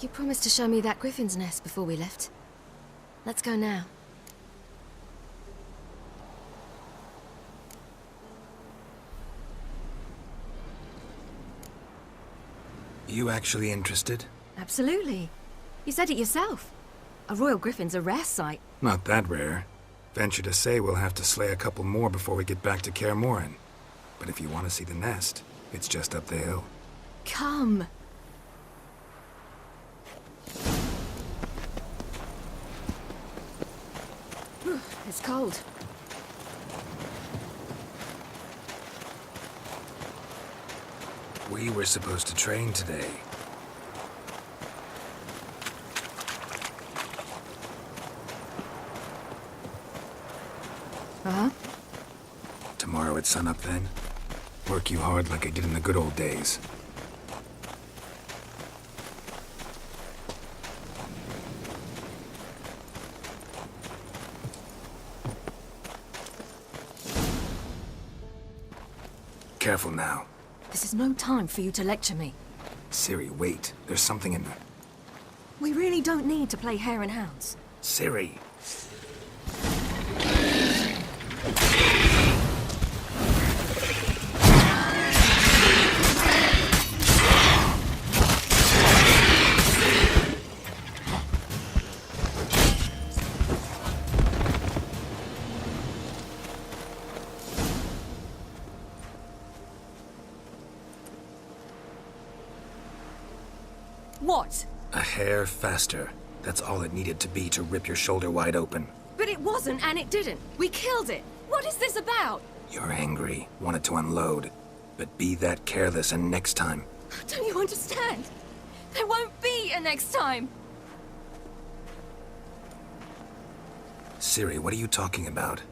You promised to show me that griffin's nest before we left. Let's go now. You actually interested? Absolutely. You said it yourself. A Royal Griffin's a rare sight. Not that rare. Venture to say we'll have to slay a couple more before we get back to Kaer Morhen. But if you want to see the nest, it's just up the hill. Come. It's cold. We were supposed to train today. Uh-huh. Tomorrow at sunup then? Work you hard like I did in the good old days. Careful now. This is no time for you to lecture me. Ciri, wait. There's something in there. We really don't need to play hare and hounds. Ciri! What? A hair faster. That's all it needed to be to rip your shoulder wide open. But it wasn't, and it didn't. We killed it. What is this about? You're angry, wanted to unload. But be that careless and next time. Don't you understand? There won't be a next time. Ciri, what are you talking about?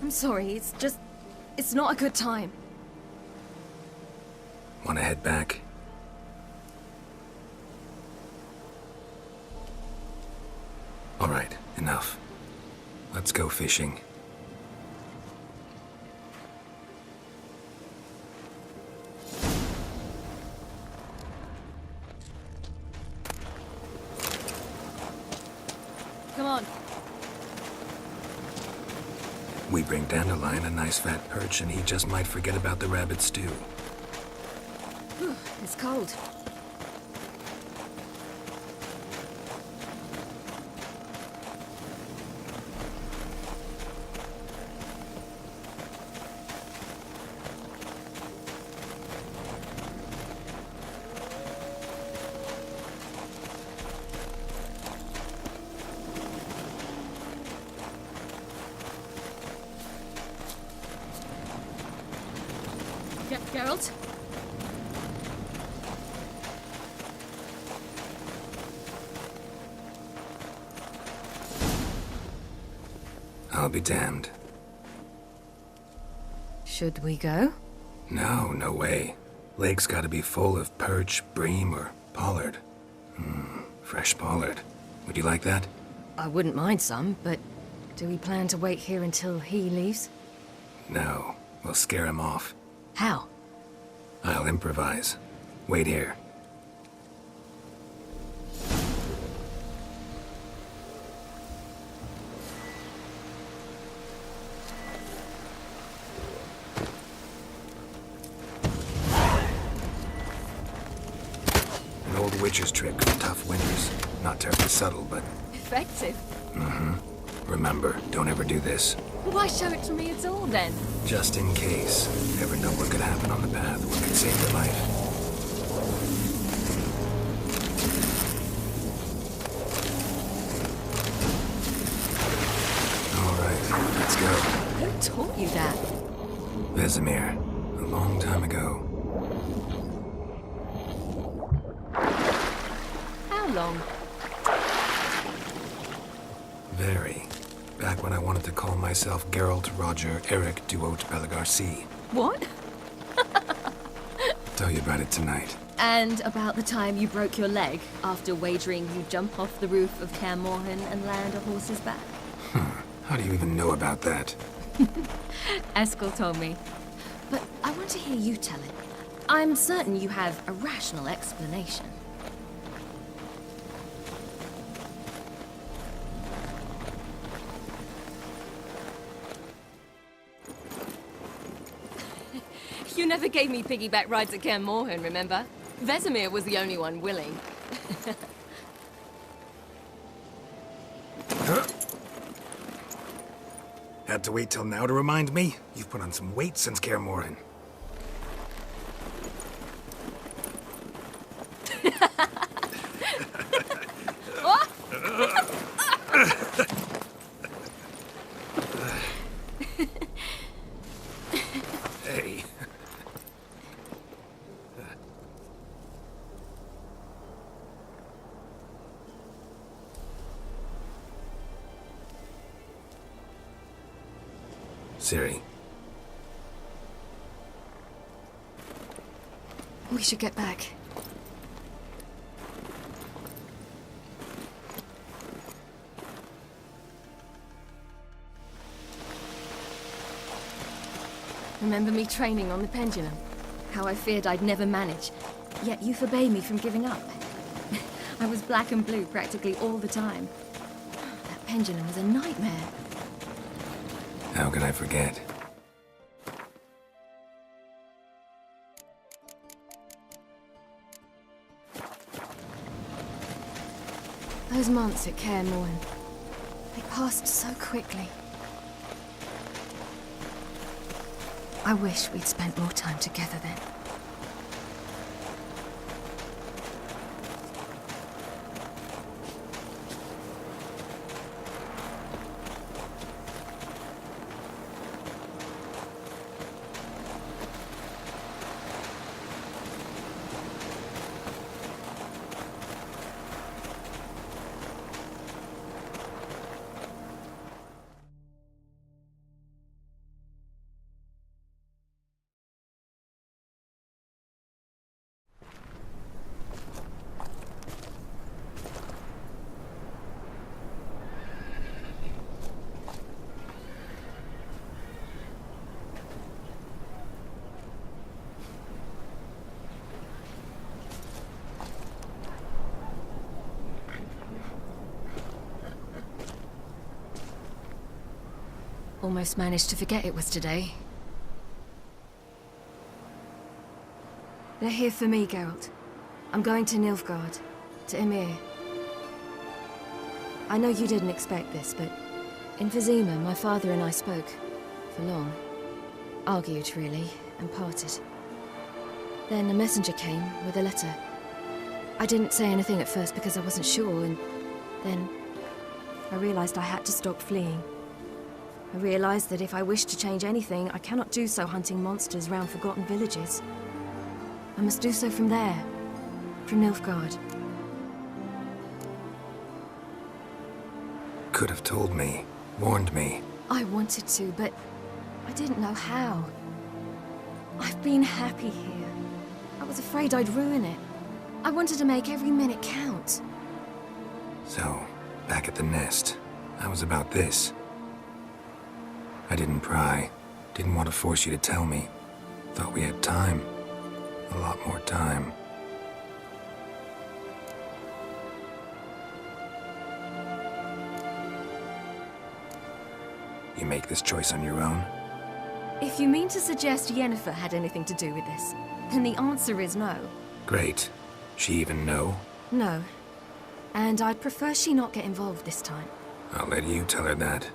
I'm sorry, it's not a good time. Want to head back? All right, enough. Let's go fishing. Come on. We bring Dandelion a nice fat perch and he just might forget about the rabbit stew. It's cold. Geralt? I'll be damned. Should we go? No, no way. Lake's gotta be full of perch, bream, or pollard. Fresh pollard. Would you like that? I wouldn't mind some, but do we plan to wait here until he leaves? No, we'll scare him off. How? I'll improvise. Wait here. An old witcher's trick for tough winters. Not terribly subtle, but... Effective. Remember, don't ever do this. Why show it to me at all, then? Just in case. Never know what could happen on the path, what could save your life. All right, let's go. Who taught you that? Vesemir, a long time ago. How long? Very. Back when I wanted to call myself Geralt, Roger, Eric, Duot, Belagarcy. What? Tell you about it tonight. And about the time you broke your leg after wagering you jump off the roof of Kaer Morhen and land a horse's back? How do you even know about that? Eskel told me. But I want to hear you tell it. I'm certain you have a rational explanation. You never gave me piggyback rides at Kaer Morhen, remember? Vesemir was the only one willing. Had to wait till now to remind me? You've put on some weight since Kaer Morhen. Hey. Ciri. We should get back. Remember me training on the pendulum? How I feared I'd never manage, yet you forbade me from giving up. I was black and blue practically all the time. That pendulum was a nightmare. How can I forget? Those months at Kaer Morhen, they passed so quickly. I wish we'd spent more time together then. Almost managed to forget it was today. They're here for me, Geralt. I'm going to Nilfgard, to Ymir. I know you didn't expect this, but in Vizima, my father and I spoke. For long. Argued, really, and parted. Then a messenger came with a letter. I didn't say anything at first because I wasn't sure, and then I realized I had to stop fleeing. I realized that if I wish to change anything, I cannot do so hunting monsters round forgotten villages. I must do so from there, from Nilfgard. Could have told me, warned me. I wanted to, but I didn't know how. I've been happy here. I was afraid I'd ruin it. I wanted to make every minute count. So, back at the nest, I was about this. I didn't pry. Didn't want to force you to tell me. Thought we had time. A lot more time. You make this choice on your own? If you mean to suggest Yennefer had anything to do with this, then the answer is no. Great. She even know? No. And I'd prefer she not get involved this time. I'll let you tell her that.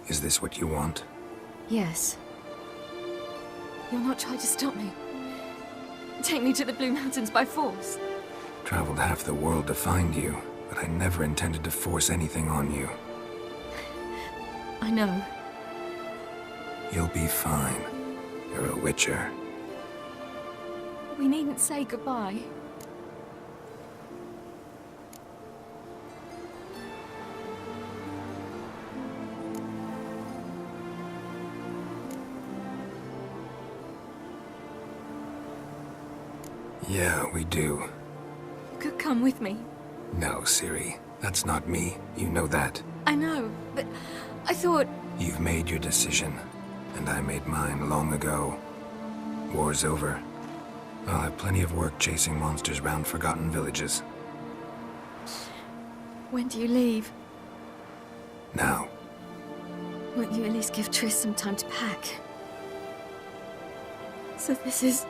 Is this what you want? Yes. You'll not try to stop me. Take me to the Blue Mountains by force. Traveled half the world to find you, but I never intended to force anything on you. I know. You'll be fine. You're a witcher. We needn't say goodbye. Yeah, we do. You could come with me. No, Ciri. That's not me. You know that. I know, but I thought... You've made your decision. and I made mine long ago. War's over. I'll have plenty of work chasing monsters round forgotten villages. When do you leave? Now. Won't you at least give Triss some time to pack? So this is...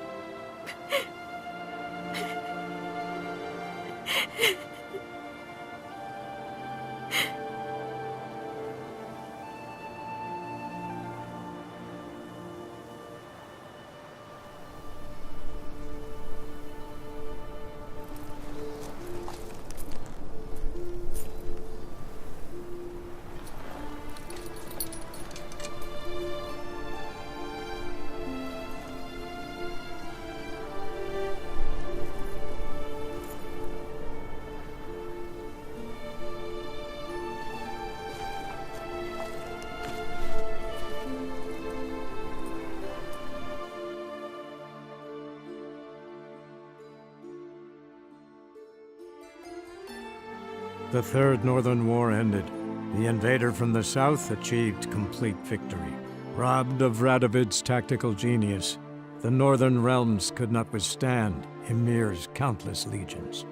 The Third Northern War ended. The invader from the south achieved complete victory. Robbed of Radovid's tactical genius, the northern realms could not withstand Ymir's countless legions.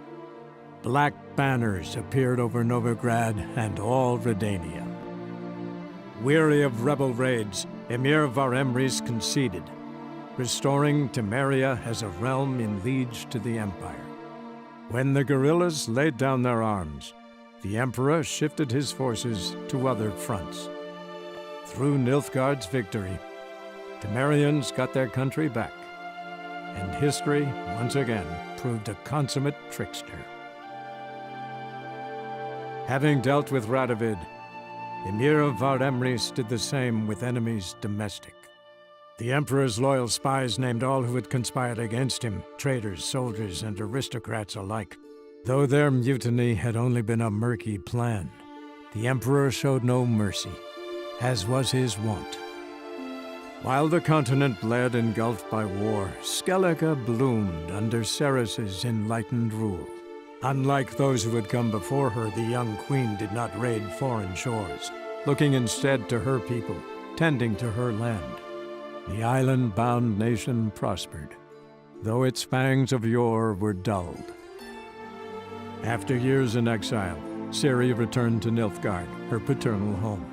Black banners appeared over Novigrad and all Redania. Weary of rebel raids, Ymir Varemris conceded, restoring Temeria as a realm in liege to the Empire. When the guerrillas laid down their arms, the Emperor shifted his forces to other fronts. Through Nilfgaard's victory, Temerians got their country back, and history once again proved a consummate trickster. Having dealt with Radovid, Ymir of Varemris did the same with enemies domestic. The Emperor's loyal spies named all who had conspired against him, traitors, soldiers, and aristocrats alike. Though their mutiny had only been a murky plan, the Emperor showed no mercy, as was his wont. While the continent bled engulfed by war, Skellige bloomed under Ceres's enlightened rule. Unlike those who had come before her, the young queen did not raid foreign shores, looking instead to her people, tending to her land. The island-bound nation prospered, though its fangs of yore were dulled. After years in exile, Ciri returned to Nilfgard, her paternal home,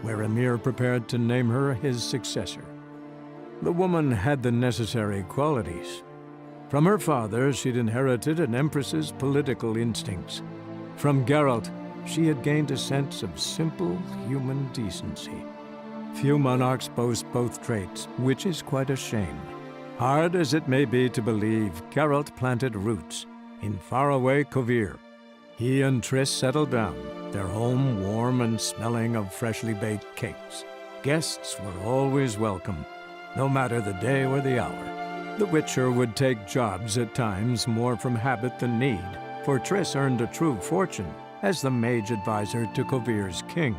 where Ymir prepared to name her his successor. The woman had the necessary qualities. From her father, she'd inherited an empress's political instincts. From Geralt, she had gained a sense of simple human decency. Few monarchs boast both traits, which is quite a shame. Hard as it may be to believe, Geralt planted roots in faraway Kovir. He and Triss settled down, their home warm and smelling of freshly baked cakes. Guests were always welcome, no matter the day or the hour. The Witcher would take jobs at times more from habit than need, for Triss earned a true fortune as the mage advisor to Kovir's king.